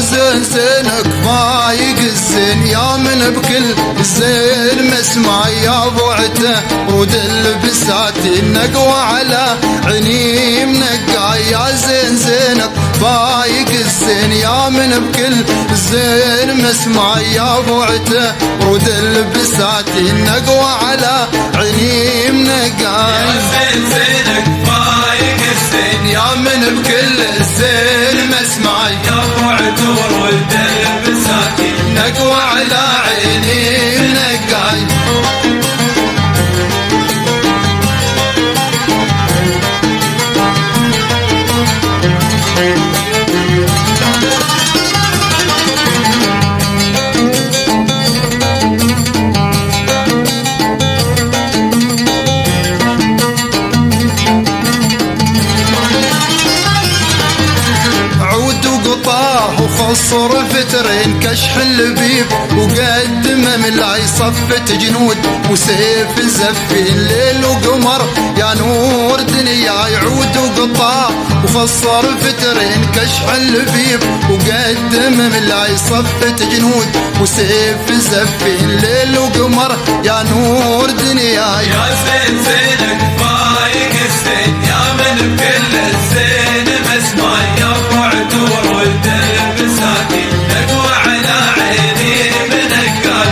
زين زينك فايق الزين يا من بكل زين مسمع يا بعته ورود البساتين نقوى على عيني منقاي يا زين زينك فايق الزين يا من بكل زين مسمع يا بعته ورود البساتين نقوى على عيني منقاي يا زين زينك فايق الزين يا من بكل زين مسمع يا بعته ورود البساتين نقوى على عيني منقاي وخصر فترين كشح اللبيب وقدمه ملاي صفة جنود وسيف زفين ليل وقمر يا نور دنيا يعود وقطاع وخصر فترين كشح اللبيب وقدمه ملاي صفة جنود وسيف زفين ليل وقمر يا نور دنيا يا زين زينك فايق الزين يا من بكل الزين مسمع يا بعته ورود البساتين نقوى على عيني منقاي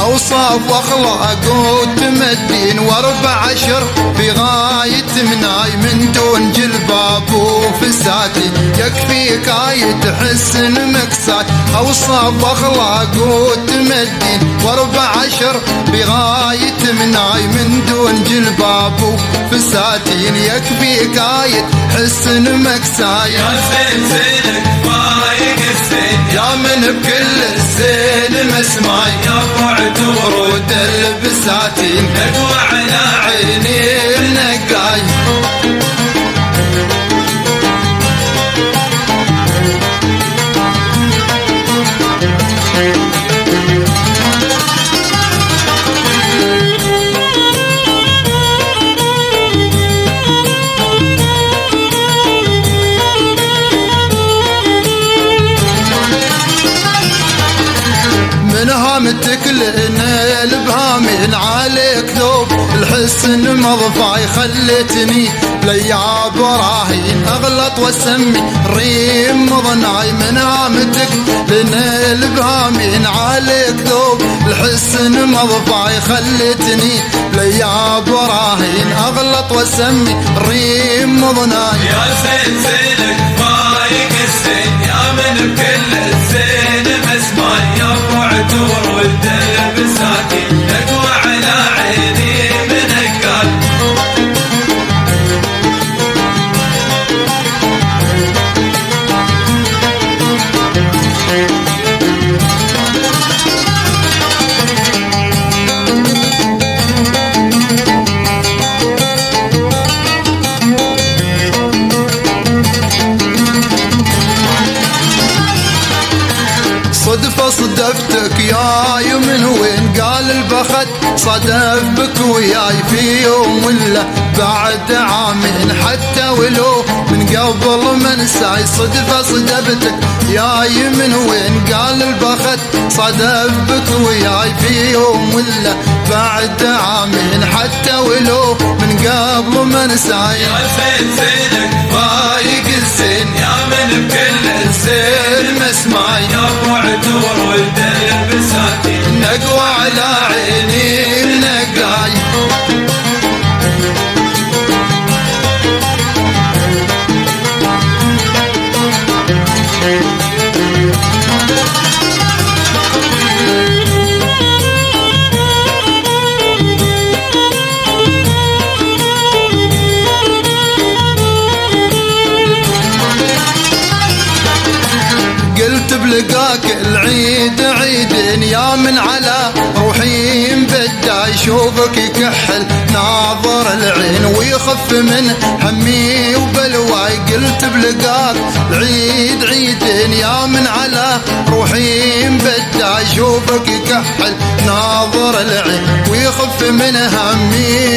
اوصاف واخلاق وتمدين و14 في غاية مناي من دون جلباب وفساتي يكفيك آية حسن مكسات اوصاف واخلاق وتمدين و14 في غاية مناي من دون جلباب وفساتين يكفيك آية حسن مكسات يا زين زينك فايق الزين يا من بكل الزين مسمع يا بعته ورود البساتين نقوى على عيني منقاي هامتك لنا البهامين عليك ذوب الحسن مضفاي خلتني ليا براهين اغلط واسمي ريم مضناي من هامتك لنا البهامين عليك ذوب الحسن مضفاي خلتني ليا براهين اغلط واسمي ريم مضناي يا زين زينك فايق الزين يا من بكل الزين مسمع يا بعته ورود البساتين نقوى على عيني منقاي صدفة صدفتك ياي من وين قال البخت صدف بك وياي في يوم ولا بعد عامين حتى ولو من قبل ما انساي صدفة صدفتك ياي من وين قال البخت صدف بك وياي في يوم ولا بعد عامين حتى ولو من قبل ما انساي يا زين زينك فايق الزين يا من بكل الزين مسمع يا بعته ورود البساتين نقوى على عيني منقاي بلقاك العيد عيدين يا من على روحي مبدل بدا يشوفك يكحل ناظر العين ويخف من همي وبلواي قلت بلقاك العيد عيدين يا من على روحي بدا يشوفك يكحل ناظر العين ويخف من همي